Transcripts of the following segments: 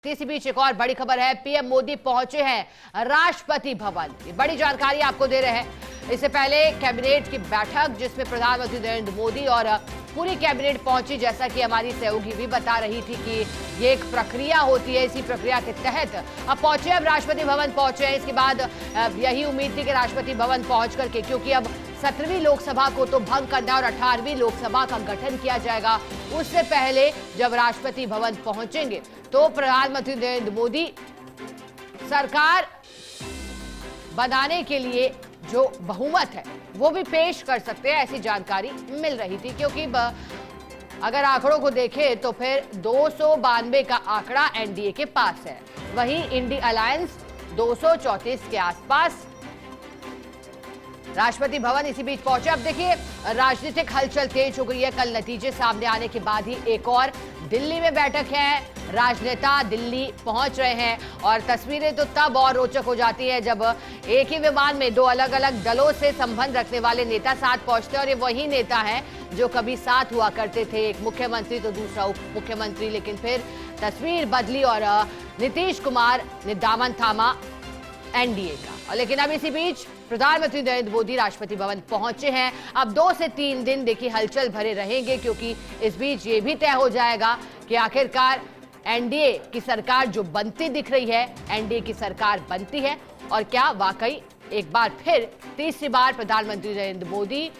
इसी बीच एक और बड़ी खबर है। पीएम मोदी पहुंचे हैं राष्ट्रपति भवन। ये बड़ी जानकारी आपको दे रहे हैं। इससे पहले कैबिनेट की बैठक जिसमें प्रधानमंत्री नरेंद्र मोदी और पूरी कैबिनेट पहुंची, जैसा कि हमारी सहयोगी भी बता रही थी कि ये एक प्रक्रिया होती है। इसी प्रक्रिया के तहत अब राष्ट्रपति भवन पहुंचे हैं। इसके बाद यही उम्मीद थी कि राष्ट्रपति भवन पहुंच करके, क्योंकि अब 17वीं लोकसभा को तो भंग करना और 18वीं लोकसभा का गठन किया जाएगा, उससे पहले जब राष्ट्रपति भवन पहुंचेंगे तो प्रधानमंत्री नरेंद्र मोदी सरकार बनाने के लिए जो बहुमत है वो भी पेश कर सकते हैं, ऐसी जानकारी मिल रही थी। क्योंकि अगर आंकड़ों को देखें तो फिर 292 का आंकड़ा एनडीए के पास है, वहीं इंडी अलायंस 234 के आसपास। राष्ट्रपति भवन इसी बीच पहुंचे। अब देखिए, राजनीतिक हलचल तेज हो गई है। कल नतीजे सामने आने के बाद ही एक और दिल्ली में बैठक है। राजनेता दिल्ली पहुंच रहे हैं और तस्वीरें तो तब और रोचक हो जाती है जब एक ही विमान में दो अलग अलग दलों से संबंध रखने वाले नेता साथ पहुंचते हैं। और ये वही नेता हैं जो कभी साथ हुआ करते थे, एक मुख्यमंत्री तो दूसरा उप मुख्यमंत्री। लेकिन फिर तस्वीर बदली और नीतीश कुमार ने दामन थामा एनडीए का। लेकिन अब इसी बीच प्रधानमंत्री नरेंद्र मोदी राष्ट्रपति भवन पहुंचे हैं। अब 2 से 3 दिन देखिए हलचल भरे रहेंगे, क्योंकि इस बीच ये भी तय हो जाएगा कि आखिरकार एनडीए की सरकार जो बनती दिख रही है, एनडीए की सरकार बनती है और क्या वाकई एक बार फिर तीसरी बार प्रधानमंत्री नरेंद्र मोदी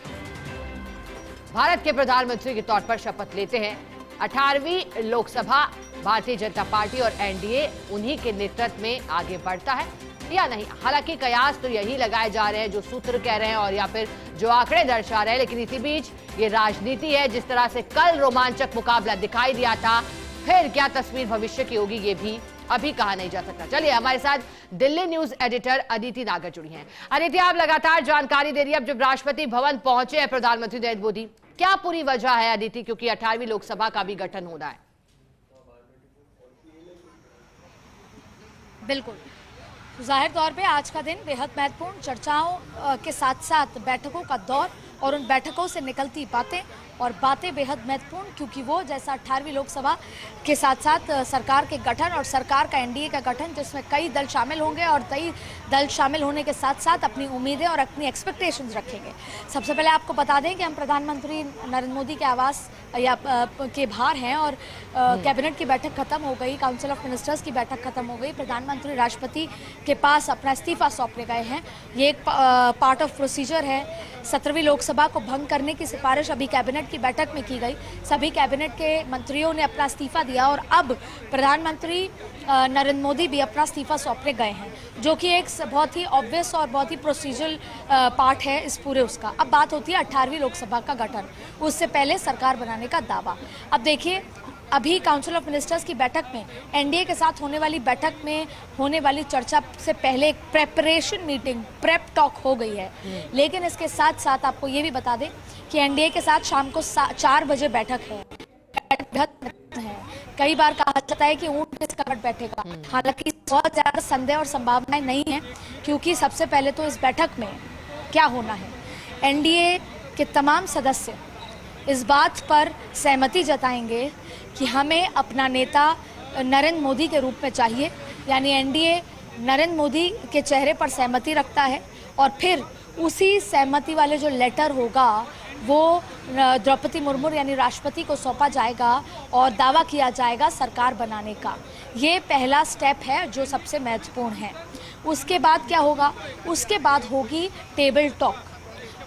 भारत के प्रधानमंत्री के तौर पर शपथ लेते हैं। 18वीं लोकसभा भारतीय जनता पार्टी और एनडीए उन्हीं के नेतृत्व में आगे बढ़ता है या नहीं। हालांकि कयास तो यही लगाए जा रहे हैं जो सूत्र कह रहे हैं और या फिर जो आंकड़े दर्शा रहे हैं। लेकिन इसी बीच ये राजनीति है। जिस तरह से कल रोमांचक मुकाबला दिखाई दिया था, फिर क्या तस्वीर भविष्य की होगी ये भी अभी कहा नहीं जा सकता। चलिए, हमारे साथ दिल्ली न्यूज एडिटर अदिति नागर जुड़ी हैं। अदिति, आप लगातार जानकारी दे रही है। अब जब राष्ट्रपति भवन पहुंचे हैं प्रधानमंत्री नरेंद्र मोदी, क्या पूरी वजह है अदिति, क्योंकि 18वीं लोकसभा का भी गठन होना है? बिल्कुल, जाहिर तौर पे आज का दिन बेहद महत्वपूर्ण, चर्चाओं के साथ साथ बैठकों का दौर और उन बैठकों से निकलती बातें और बातें बेहद महत्वपूर्ण, क्योंकि वो जैसा 18वीं लोकसभा के साथ साथ सरकार के गठन और सरकार का एनडीए का गठन, जिसमें कई दल शामिल होंगे और कई दल शामिल होने के साथ साथ अपनी उम्मीदें और अपनी एक्सपेक्टेशंस रखेंगे। सबसे पहले आपको बता दें कि हम प्रधानमंत्री नरेंद्र मोदी के आवास या के बाहर हैं और कैबिनेट की बैठक खत्म हो गई, काउंसिल ऑफ मिनिस्टर्स की बैठक खत्म हो गई। प्रधानमंत्री राष्ट्रपति के पास अपना इस्तीफा सौंपने गए हैं। ये एक पार्ट ऑफ प्रोसीजर है। 17वीं लोकसभा को भंग करने की सिफारिश अभी कैबिनेट की बैठक में की गई। सभी कैबिनेट के मंत्रियों ने अपना इस्तीफा दिया और अब प्रधानमंत्री नरेंद्र मोदी भी अपना इस्तीफा सौंपने गए हैं, जो कि एक बहुत ही ऑब्वियस और बहुत ही प्रोसीजरल पार्ट है इस पूरे उसका। अब बात होती है 18वीं लोकसभा का गठन, उससे पहले सरकार बनाने का दावा। अब देखिए, अभी काउंसिल ऑफ मिनिस्टर्स की बैठक में एनडीए के साथ होने वाली बैठक में होने वाली चर्चा से पहले एक प्रेपरेशन मीटिंग, प्रेप टॉक हो गई है। लेकिन इसके साथ साथ आपको ये भी बता दें कि एनडीए के साथ शाम को 4 बजे बैठक है। कई बार कहा जाता है कि ऊंट किस कपट बैठेगा। हालांकि बहुत ज्यादा संदेह और संभावनाएं नहीं है, क्योंकि सबसे पहले तो इस बैठक में क्या होना है, एनडीए के तमाम सदस्य इस बात पर सहमति जताएंगे कि हमें अपना नेता नरेंद्र मोदी के रूप में चाहिए। यानी एनडीए नरेंद्र मोदी के चेहरे पर सहमति रखता है और फिर उसी सहमति वाले जो लेटर होगा वो द्रौपदी मुर्मू यानी राष्ट्रपति को सौंपा जाएगा और दावा किया जाएगा सरकार बनाने का। ये पहला स्टेप है जो सबसे महत्वपूर्ण है। उसके बाद क्या होगा? उसके बाद होगी टेबल टॉक।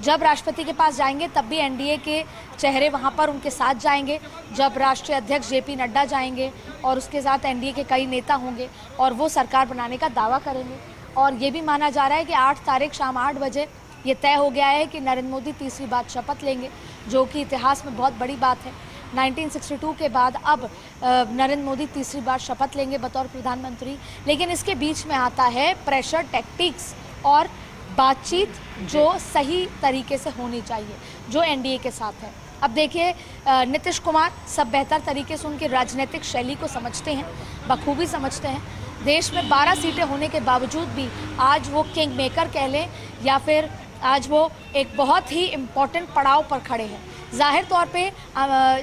जब राष्ट्रपति के पास जाएंगे तब भी एनडीए के चेहरे वहां पर उनके साथ जाएंगे। जब राष्ट्रीय अध्यक्ष जेपी नड्डा जाएंगे और उसके साथ एनडीए के कई नेता होंगे और वो सरकार बनाने का दावा करेंगे। और ये भी माना जा रहा है कि 8 तारीख शाम 8 बजे ये तय हो गया है कि नरेंद्र मोदी तीसरी बार शपथ लेंगे, जो कि इतिहास में बहुत बड़ी बात है। 1962 के बाद अब नरेंद्र मोदी तीसरी बार शपथ लेंगे बतौर प्रधानमंत्री। लेकिन इसके बीच में आता है प्रेशर टैक्टिक्स और बातचीत जो सही तरीके से होनी चाहिए, जो एनडीए के साथ है। अब देखिए, नीतीश कुमार सब बेहतर तरीके से उनकी राजनीतिक शैली को समझते हैं, बखूबी समझते हैं। देश में 12 सीटें होने के बावजूद भी आज वो किंग मेकर कह लें या फिर आज वो एक बहुत ही इम्पोर्टेंट पड़ाव पर खड़े हैं। जाहिर तौर पे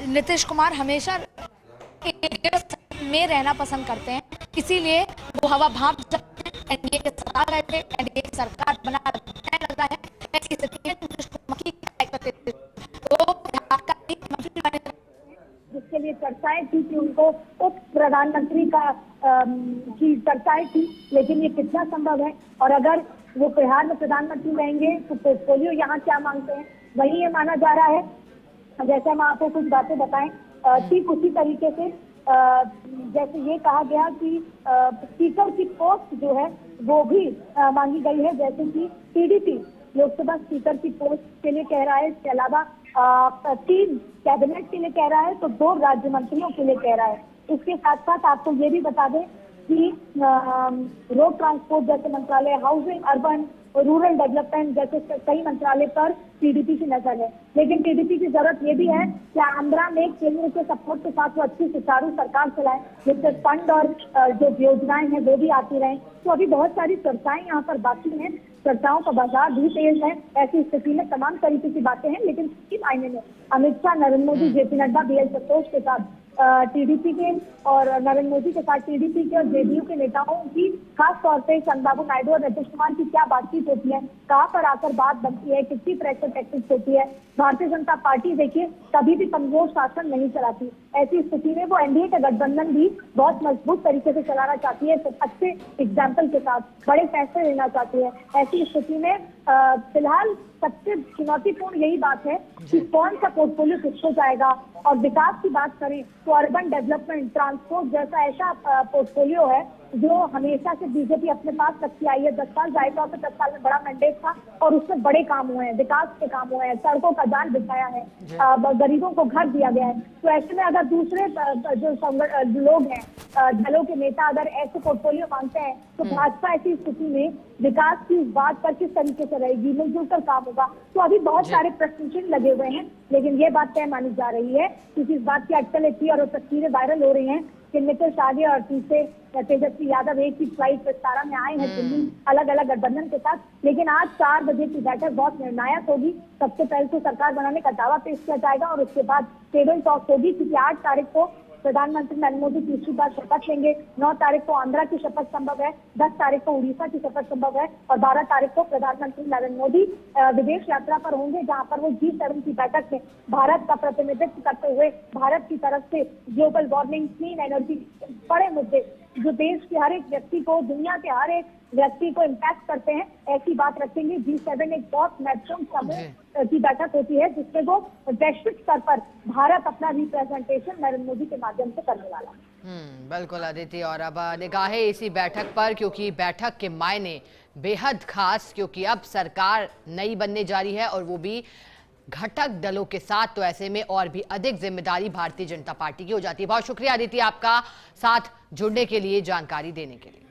नीतीश कुमार हमेशा में रहना पसंद करते हैं। इसीलिए वो हवा भाप जाते हैं। एनडीए के सरकार रहते, एनडीए की सरकार बना लग रहा है। ऐसी स्थिति में नीतीश कुमार की तो जिसके लिए चर्चाएं थी कि उनको उप प्रधानमंत्री का की चर्चाएं थी, लेकिन ये कितना संभव है और अगर वो बिहार में प्रधानमंत्री रहेंगे तो पोर्टफोलियो यहाँ क्या मांगते हैं वही ये माना जा रहा है। जैसे हम आपको कुछ बातें बताएं, ठीक उसी तरीके से जैसे ये कहा गया कि स्पीकर की पोस्ट जो है वो भी मांगी गई है, जैसे कि टीडीपी लोकसभा स्पीकर की पोस्ट के लिए कह रहा है, इसके अलावा 3 कैबिनेट के लिए कह रहा है तो 2 राज्य मंत्रियों के लिए कह रहा है। इसके साथ साथ आपको ये भी बता दें कि रोड ट्रांसपोर्ट जैसे मंत्रालय, हाउसिंग, अर्बन और रूरल डेवलपमेंट जैसे कई मंत्रालय पर टीडीपी की नजर है। लेकिन टीडीपी की जरूरत ये भी है कि आंध्रा में केंद्र के सपोर्ट के साथ वो अच्छी सुचारू सरकार चलाए, जिससे फंड और जो योजनाएं हैं वो भी आती रहें। तो अभी बहुत सारी चर्चाएं यहाँ पर बाकी हैं, चर्चाओं का बाजार भी तेज है। ऐसी स्थिति में तमाम तरीके की बातें हैं, लेकिन इस मायने में अमित शाह, नरेंद्र मोदी, जेपी नड्डा, बीएल संतोष के साथ टीडीपी के और नरेंद्र मोदी के साथ टीडीपी के और जेडीयू के नेताओं की खास तौर पे चंद्रबाबू नायडू और नीतीश कुमार की क्या बातचीत होती है, कहाँ पर आकर बात बनती है, कितनी प्रेशर टैक्टिक्स होती है। भारतीय जनता पार्टी देखिए कभी भी कमजोर शासन नहीं चलाती। ऐसी स्थिति में वो एनडीए का गठबंधन भी बहुत मजबूत तरीके से चलाना चाहती है, तो अच्छे एग्जाम्पल के साथ बड़े फैसले लेना चाहती है। ऐसी स्थिति में फिलहाल सबसे चुनौतीपूर्ण यही बात है कि कौन सा पोर्टफोलियो किसको जाएगा। और विकास की बात करें तो अर्बन डेवलपमेंट, ट्रांसपोर्ट जैसा ऐसा पोर्टफोलियो है जो हमेशा से बीजेपी अपने पास रखती आई है। 10 साल जायका और 10 साल में बड़ा मैंडेट था और उसमें बड़े काम हुए हैं, विकास के काम हुए हैं, सड़कों का जाल बिछाया है, गरीबों को घर दिया गया है। तो ऐसे में अगर दूसरे जो लोग हैं, दलों के नेता अगर ऐसे पोर्टफोलियो मांगते हैं तो भाजपा ऐसी स्थिति में विकास की बात पर किस तरीके से रहेगी, मिलजुल कर काम होगा। तो अभी बहुत सारे प्रश्न चिन्ह लगे हुए हैं, लेकिन ये बात तय मानी जा रही है क्योंकि इस बात की अटकल इतनी और तस्वीरें वायरल हो रही हैं कि नितिन शादी और तीसरे तेजस्वी यादव एक ही फ्लाइट विस्तारा में आए हैं दिल्ली अलग अलग गठबंधन के साथ। लेकिन आज 4 बजे की बैठक बहुत निर्णायक होगी। सबसे पहले तो सरकार बनाने का दावा पेश किया जाएगा और उसके बाद टेबल टॉक होगी, क्योंकि 8 तारीख को प्रधानमंत्री नरेंद्र मोदी तीसरी बार शपथ लेंगे। 9 तारीख को आंध्रा की शपथ संभव है, 10 तारीख को उड़ीसा की शपथ संभव है और 12 तारीख को प्रधानमंत्री नरेंद्र मोदी विदेश यात्रा पर होंगे, जहां पर वो G7 की बैठक में भारत का प्रतिनिधित्व करते हुए भारत की तरफ से ग्लोबल वार्मिंग, क्लीन एनर्जी, बड़े मुद्दे जो देश के हर एक व्यक्ति को, दुनिया के हर एक व्यक्ति को इम्पैक्ट करते हैं, ऐसी बात रखेंगे। G7 एक बहुत महत्वपूर्ण समूह की बैठक होती है जिसमें वो वैश्विक स्तर पर भारत अपना रिप्रेजेंटेशन नरेंद्र मोदी के माध्यम से करने वाला है। बिल्कुल अदिति, और अब निगाहें इसी बैठक पर, क्योंकि बैठक के मायने बेहद खास, क्योंकि अब सरकार नई बनने जा रही है और वो भी घटक दलों के साथ। तो ऐसे में और भी अधिक जिम्मेदारी भारतीय जनता पार्टी की हो जाती है। बहुत शुक्रिया अदिति आपका साथ जुड़ने के लिए, जानकारी देने के लिए।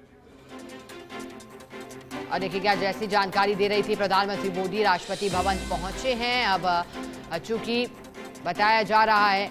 और देखिए क्या जैसी जानकारी दे रही थी, प्रधानमंत्री मोदी राष्ट्रपति भवन पहुंचे हैं। अब चूंकि बताया जा रहा है